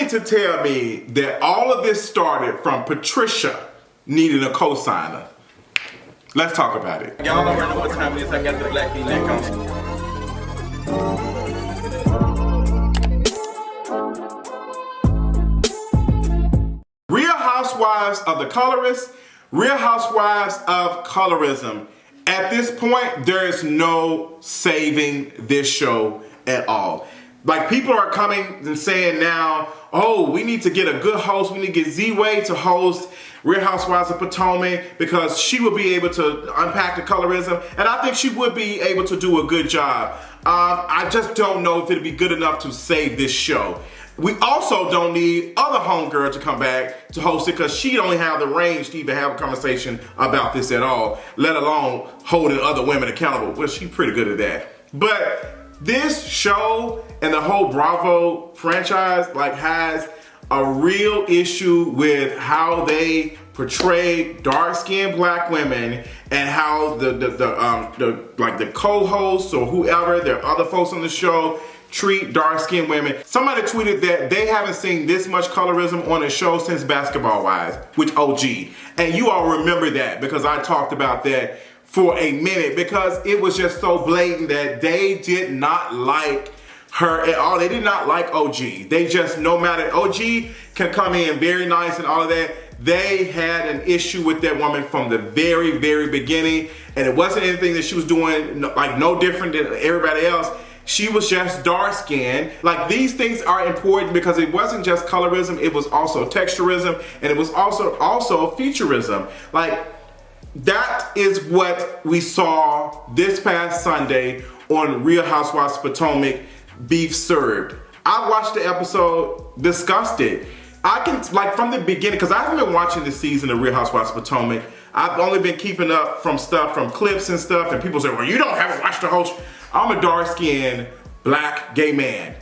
mean to tell me that all of this started from Patricia needing a co-signer? Let's talk about it. Y'all already know what time it is. I got the black V-neck on. Real Housewives of the Colorist, Real Housewives of Colorism. At this point, there is no saving this show at all. Like, people are coming and saying now, oh, we need to get a good host. We need to get Z-Way to host Real Housewives of Potomac because she will be able to unpack the colorism. And I think she would be able to do a good job. I just don't know if it'll be good enough to save this show. We also don't need other homegirl to come back to host it because she don't have the range to even have a conversation about this at all, let alone holding other women accountable. Well, she's pretty good at that. But this show and the whole Bravo franchise like has a real issue with how they portray dark-skinned black women and how the co-hosts or whoever, there are other folks on the show, treat dark-skinned women. Somebody tweeted that they haven't seen this much colorism on a show since Basketball Wives with OG. And you all remember that because I talked about that for a minute because it was just so blatant that they did not like her at all. They did not like OG. They just, no matter, OG can come in very nice and all of that. They had an issue with that woman from the very, very beginning. And it wasn't anything that she was doing like no different than everybody else. She was just dark-skinned. Like, these things are important because it wasn't just colorism, it was also texturism, and it was also featurism. Like, that is what we saw this past Sunday on Real Housewives of Potomac, Beef Served. I watched the episode, disgusted. I can, like, from the beginning, because I haven't been watching this season of Real Housewives of Potomac. I've only been keeping up from stuff, from clips and stuff, and people say, well, you haven't watched the whole show. I'm a dark-skinned, black, gay man.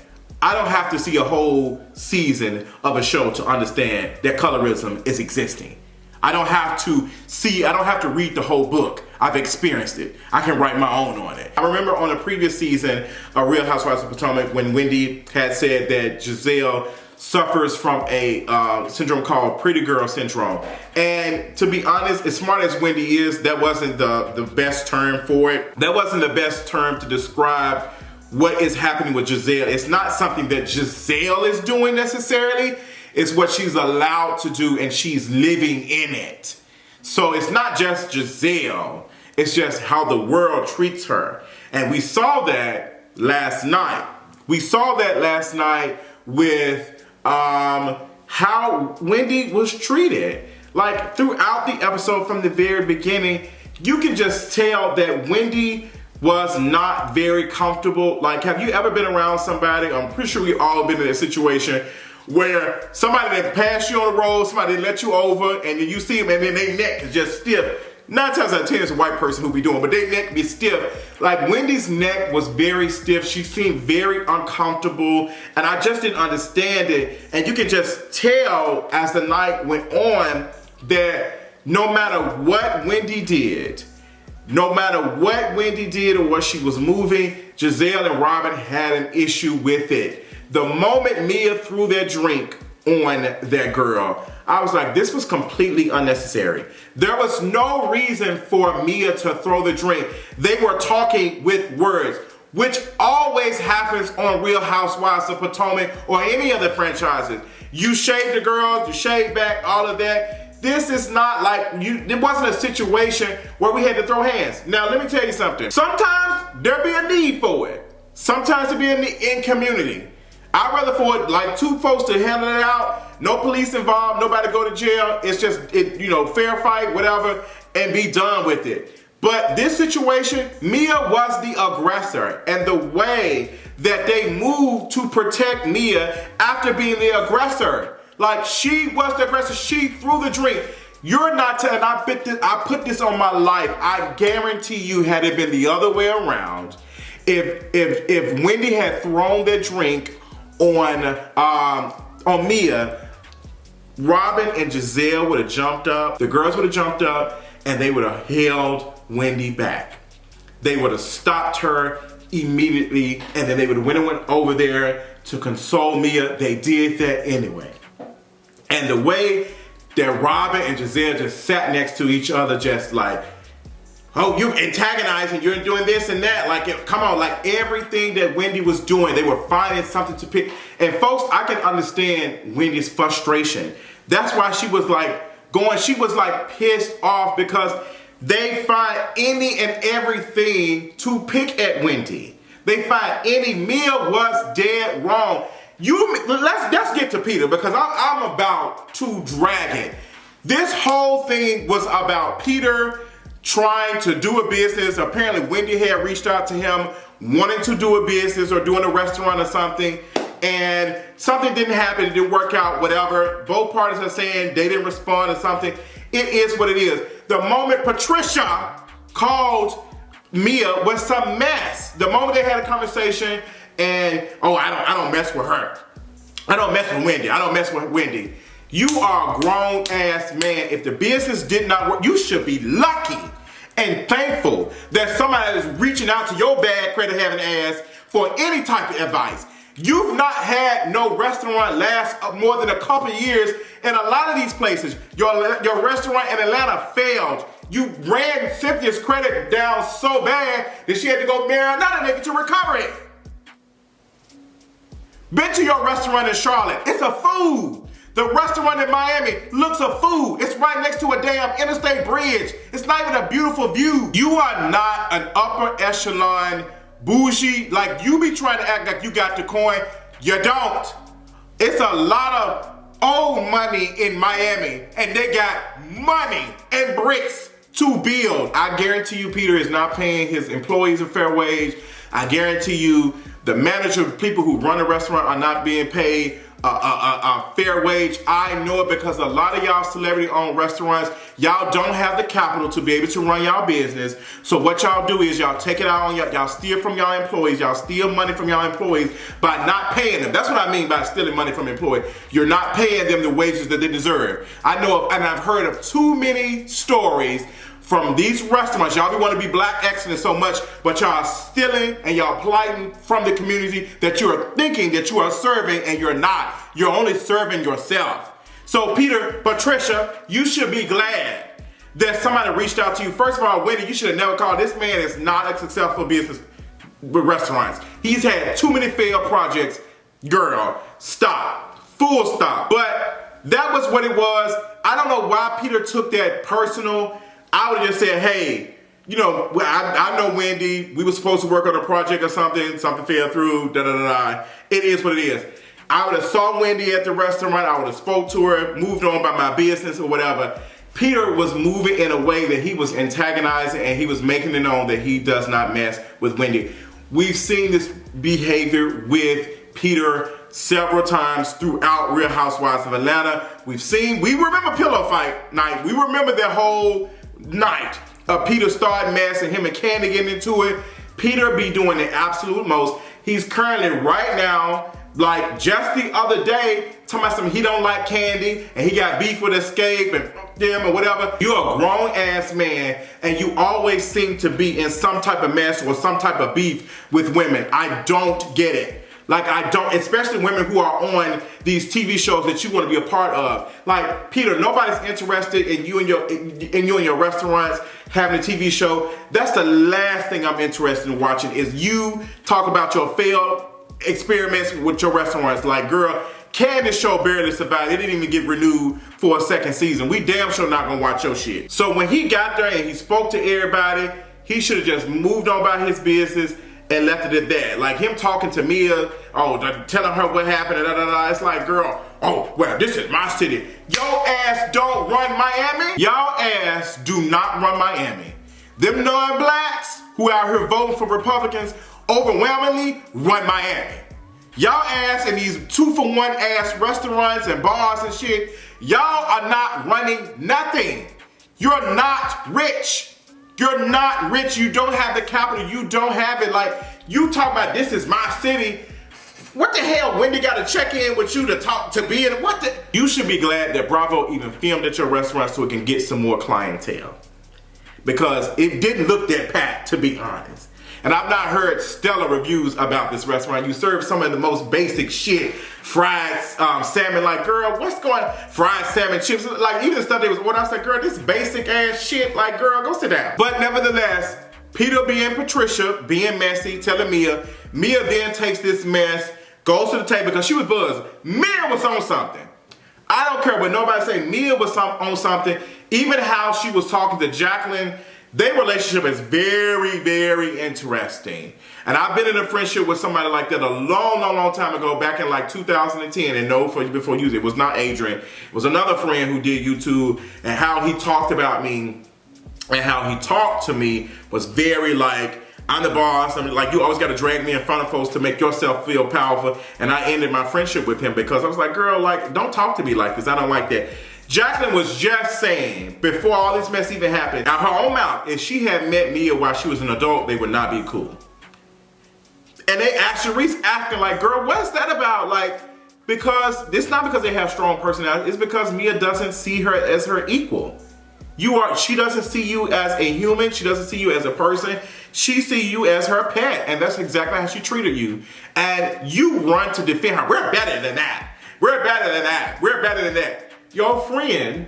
I don't have to see a whole season of a show to understand that colorism is existing. I don't have to read the whole book. I've experienced it. I can write my own on it. I remember on a previous season of Real Housewives of Potomac when Wendy had said that Gizelle suffers from a syndrome called pretty girl syndrome. And to be honest, as smart as Wendy is, that wasn't the best term for it. That wasn't the best term to describe what is happening with Gizelle. It's not something that Gizelle is doing necessarily. It's what she's allowed to do and she's living in it. So it's not just Gizelle, it's just how the world treats her. And we saw that last night. We saw that last night with how Wendy was treated. Like, throughout the episode from the very beginning, you can just tell that Wendy was not very comfortable. Like, have you ever been around somebody, I'm pretty sure we've all been in a situation where somebody that passed you on the road, somebody let you over, and then you see them and then their neck is just stiff. 9 times out of 10 it's a white person who be doing, but their neck be stiff. Like, Wendy's neck was very stiff. She seemed very uncomfortable, and I just didn't understand it. And you can just tell as the night went on that no matter what Wendy did, or what she was moving, Gizelle and Robyn had an issue with it. The moment Mia threw that drink on that girl, I was like, this was completely unnecessary. There was no reason for Mia to throw the drink. They were talking with words, which always happens on Real Housewives of Potomac or any other franchises. You shave the girls, you shave back, all of that. This is not like, it wasn't a situation where we had to throw hands. Now, let me tell you something. Sometimes there be a need for it. Sometimes there be a need in community. I'd rather for it, like, 2 folks to handle it out, no police involved, nobody go to jail. It's just, fair fight, whatever, and be done with it. But this situation, Mia was the aggressor, and the way that they moved to protect Mia after being the aggressor, like, she was the aggressor, she threw the drink. You're not telling, I put this on my life. I guarantee you, had it been the other way around, if Wendy had thrown that drink on Mia, Robyn and Gizelle would have jumped up, the girls would have jumped up, and they would have held Wendy back. They would have stopped her immediately, and then they would have went over there to console Mia, they did that anyway. And the way that Robyn and Gizelle just sat next to each other, just like, oh, you antagonizing, you're doing this and that. Like, come on, like everything that Wendy was doing, they were finding something to pick. And folks, I can understand Wendy's frustration. That's why she was like she was like pissed off because they find any and everything to pick at Wendy. They find any. Mia was dead wrong. Let's get to Peter because I'm about to drag it. This whole thing was about Peter trying to do a business. Apparently Wendy had reached out to him wanting to do a business or doing a restaurant or something, and something didn't happen, it didn't work out, whatever. Both parties are saying they didn't respond or something. It is what it is. The moment Patricia called Mia was some mess. The moment they had a conversation and, oh, I don't mess with her. I don't mess with Wendy. I don't mess with Wendy. You are a grown ass man. If the business did not work, you should be lucky and thankful that somebody is reaching out to your bad credit having ass for any type of advice. You've not had no restaurant last more than a couple of years in a lot of these places. Your restaurant in Atlanta failed. You ran Cynthia's credit down so bad that she had to go marry another nigga to recover it. Been to your restaurant in Charlotte. It's a food. The restaurant in Miami looks a food. It's right next to a damn interstate bridge. It's not even a beautiful view. You are not an upper echelon bougie. Like you be trying to act like you got the coin. You don't. It's a lot of old money in Miami and they got money and bricks to build. I guarantee you Peter is not paying his employees a fair wage. I guarantee you the manager, people who run the restaurant are not being paid a fair wage. I know it because a lot of y'all celebrity-owned restaurants, y'all don't have the capital to be able to run y'all business. So what y'all do is y'all take it out on y'all steal from y'all employees. Y'all steal money from y'all employees by not paying them. That's what I mean by stealing money from employees. You're not paying them the wages that they deserve. I know of, and I've heard of too many stories from these restaurants. Y'all want to be black excellent so much, but y'all stealing and y'all plighting from the community that you are thinking that you are serving and you're not. You're only serving yourself. So Peter, Patricia, you should be glad that somebody reached out to you. First of all, Wendy, you should have never called. This man is not a successful business with restaurants. He's had too many failed projects. Girl, stop. Full stop. But that was what it was. I don't know why Peter took that personal. I would have just said, hey, you know, I know Wendy, we were supposed to work on a project or something fell through, da-da-da-da. It is what it is. I would have saw Wendy at the restaurant, I would have spoke to her, moved on by my business or whatever. Peter was moving in a way that he was antagonizing and he was making it known that he does not mess with Wendy. We've seen this behavior with Peter several times throughout Real Housewives of Atlanta. We remember Pillow Fight night. We remember that whole night of Peter starting mess and him and Candy getting into it. Peter be doing the absolute most. He's currently right now, like just the other day, talking about something he don't like Candy and he got beef with Escape and them or whatever. You're a grown ass man and you always seem to be in some type of mess or some type of beef with women. I don't get it. Like I don't, especially women who are on these TV shows that you want to be a part of. Like Peter, nobody's interested in you and your restaurants having a TV show. That's the last thing I'm interested in watching is you talk about your failed experiments with your restaurants. Like girl, Candace's show barely survived. It didn't even get renewed for a second season. We damn sure not gonna watch your shit. So when he got there and he spoke to everybody, he should have just moved on by his business and left it at that. Like him talking to Mia, telling her what happened, It's like, girl, oh, well, this is my city. Your ass don't run Miami. Y'all ass do not run Miami. Them non-blacks who out here voting for Republicans overwhelmingly run Miami. Y'all ass in these 2-for-1 ass restaurants and bars and shit, y'all are not running nothing. You're not rich. You're not rich. You don't have the capital. You don't have it. Like, you talk about this is my city. What the hell, Wendy got to check in with you to talk to be in? What the? You should be glad that Bravo even filmed at your restaurant so it can get some more clientele. Because it didn't look that packed, to be honest. And I've not heard stellar reviews about this restaurant. You serve some of the most basic shit. Fried salmon, like, girl, what's going on? Fried salmon chips, like, even the stuff they was ordering, I said, girl, this basic ass shit, like, girl, go sit down. But nevertheless, Peter being Patricia, being messy, telling Mia then takes this mess, goes to the table because she was buzzed. Mia was on something. I don't care what nobody say, Mia was on something. Even how she was talking to Jacqueline, their relationship is very, very interesting. And I've been in a friendship with somebody like that a long time ago, back in like 2010. And no, before you, it was not Adrian. It was another friend who did YouTube, and how he talked about me and how he talked to me was very like, I'm the boss. I'm like, you always got to drag me in front of folks to make yourself feel powerful. And I ended my friendship with him because I was like, girl, like, don't talk to me like this. I don't like that. Jacqueline was just saying, before all this mess even happened, out her own mouth, if she had met Mia while she was an adult, they would not be cool. And they actually acting like, girl, what's that about? Like, because it's not because they have strong personality. It's because Mia doesn't see her as her equal. She doesn't see you as a human. She doesn't see you as a person. She see you as her pet. And that's exactly how she treated you. And you run to defend her. We're better than that. We're better than that. We're better than that. Your friend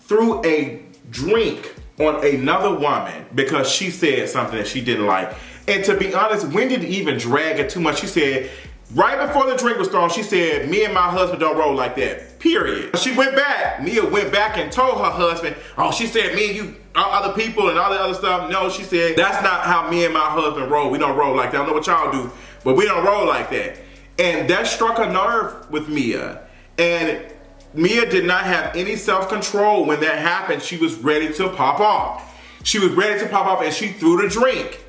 threw a drink on another woman because she said something that she didn't like. And to be honest, Wendy didn't even drag it too much. She said, right before the drink was thrown, she said, me and my husband don't roll like that, period. She went back, Mia went back and told her husband, oh, she said me and you, other people and all that other stuff. No, she said, that's not how me and my husband roll. We don't roll like that. I don't know what y'all do, but we don't roll like that. And that struck a nerve with Mia. And Mia did not have any self-control when that happened. She was ready to pop off. She was ready to pop off, and she threw the drink.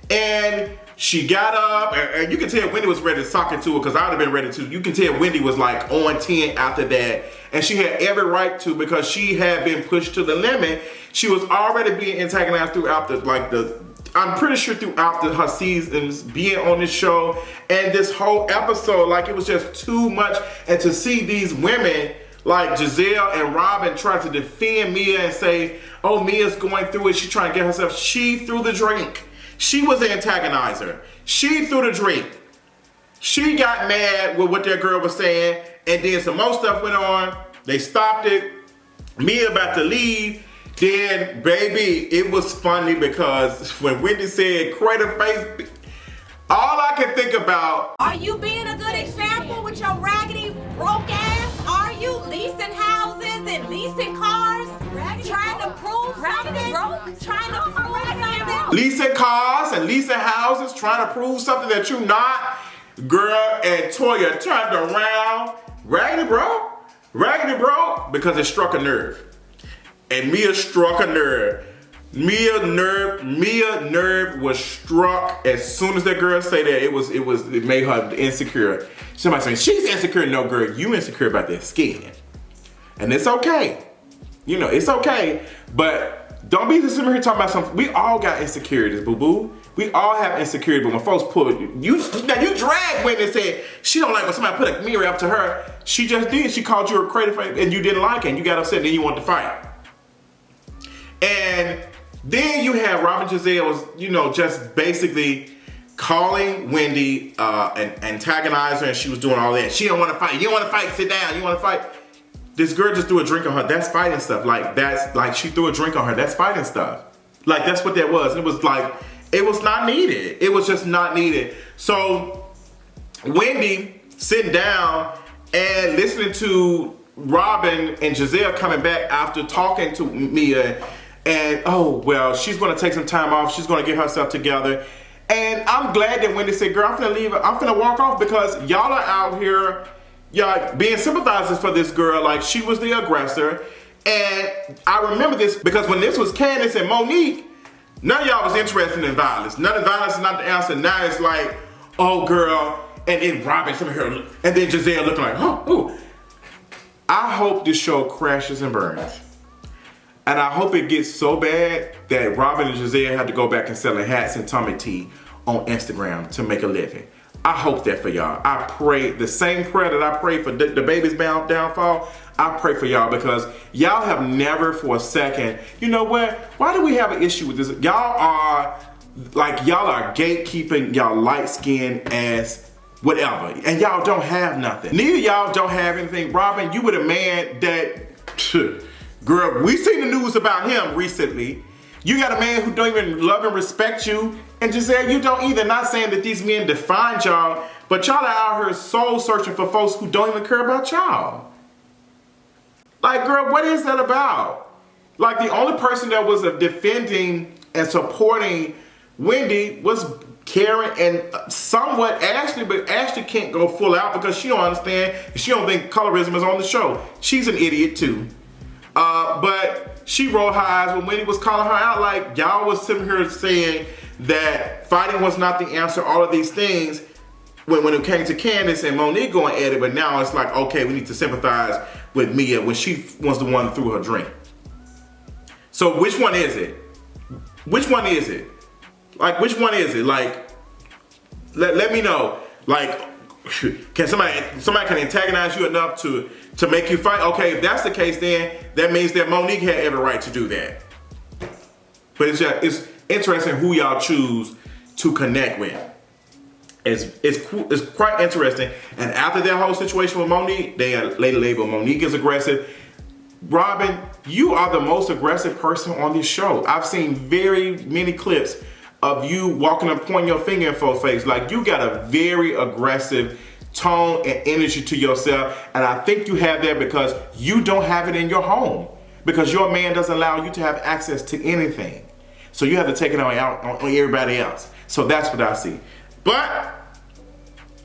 And she got up, and you can tell Wendy was ready to sock it to her, because I would have been ready to. You can tell Wendy was like on 10 after that. And she had every right to, because she had been pushed to the limit. She was already being antagonized throughout I'm pretty sure throughout her seasons being on this show. And this whole episode, like, it was just too much. And to see these women like Gizelle and Robyn try to defend Mia and say, oh, Mia's going through it, she's trying to get herself. She threw the drink. She was the antagonizer. She threw the drink. She got mad with what that girl was saying, and then some more stuff went on. They stopped it. Mia about to leave. Then, baby, it was funny because when Wendy said, crater face, all I can think about. Are you being a good example with your raggedy, broke ass? Are you leasing houses and leasing cars? Trying to prove something? Trying to prove something? Leasing cars and leasing houses, trying to prove something that you're not. Girl, and Toya turned around, raggedy bro, because it struck a nerve. And Mia struck a nerve. Mia nerve was struck as soon as that girl said that. It made her insecure. Somebody saying she's insecure. No, girl, you insecure about that skin, and it's okay. You know, it's okay. But don't be sitting here talking about something. We all got insecurities, boo boo. We all have insecurity. But when folks pull you drag Wendy and said she don't like when somebody put a mirror up to her. She just did. She called you a crazy face, and you didn't like it. And you got upset. And then you wanted to fight. And then you have Robyn Gizelle was, just basically calling Wendy and antagonizing her, and she was doing all that. She don't want to fight. You don't want to fight. Sit down. You want to fight. This girl just threw a drink on her. That's fighting stuff. She threw a drink on her. That's fighting stuff. Like, that's what that was. And it was like, it was not needed. It was just not needed. So Wendy sitting down and listening to Robyn and Gizelle coming back after talking to Mia. And, oh, well, she's going to take some time off. She's going to get herself together. And I'm glad that Wendy said, girl, I'm going to leave. I'm going to walk off because y'all are out here, y'all being sympathizers for this girl. Like, she was the aggressor. And I remember this because when this was Candace and Monique, none of y'all was interested in violence. None of violence is not the answer. Now it's like, oh, girl. And then Robyn sitting here. And then Gizelle looking like, oh, ooh. I hope this show crashes and burns. And I hope it gets so bad that Robyn and Gizelle had to go back and selling hats and tummy tea on Instagram to make a living. I hope that for y'all. I pray the same prayer that I pray for the baby's downfall. I pray for y'all because y'all have never for a second, you know what? Why do we have an issue with this? Y'all are like y'all are gatekeeping y'all light-skinned ass whatever, and y'all don't have nothing. Neither y'all don't have anything. Robyn, you were the man that, girl, we seen the news about him recently. You got a man who don't even love and respect you, and Gizelle, you don't either. Not saying that these men defined y'all, but y'all are out here soul searching for folks who don't even care about y'all. Like, girl, what is that about? Like, the only person that was defending and supporting Wendy was Karen and somewhat Ashley, but Ashley can't go full out because she don't understand. She don't think colorism is on the show. She's an idiot too. But she rolled her eyes when Wendy was calling her out. Like, y'all was sitting here saying that fighting was not the answer, all of these things, when it came to Candace and Monique going at it, but now it's like, okay, we need to sympathize with Mia when she was the one that threw her drink. So which one is it? Which one is it? Like, which one is it? Like, let me know. Like, can somebody can antagonize you enough to make you fight? Okay, if that's the case, then that means that Monique had every right to do that. But it's interesting who y'all choose to connect with. It's quite interesting. And after that whole situation with Monique, they later labeled Monique as aggressive. Robyn, you are the most aggressive person on this show. I've seen very many clips of you walking up pointing your finger in folks' face. Like, you got a very aggressive tone and energy to yourself, and I think you have that because you don't have it in your home, because your man doesn't allow you to have access to anything. So you have to take it on everybody else. So that's what I see. But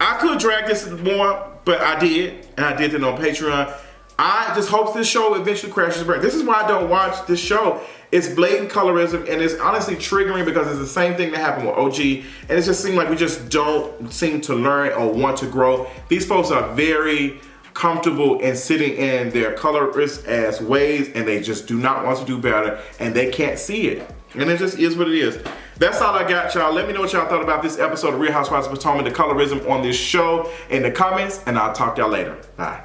I could drag this more, but I did, and I did it on Patreon. I just hope this show eventually crashes and burns. This is why I don't watch this show. It's blatant colorism, and it's honestly triggering because it's the same thing that happened with OG, and it just seems like we just don't seem to learn or want to grow. These folks are very comfortable in sitting in their colorist ass ways, and they just do not want to do better, and they can't see it. And it just is what it is. That's all I got, y'all. Let me know what y'all thought about this episode of Real Housewives of Potomac, the colorism on this show in the comments, and I'll talk to y'all later. Bye.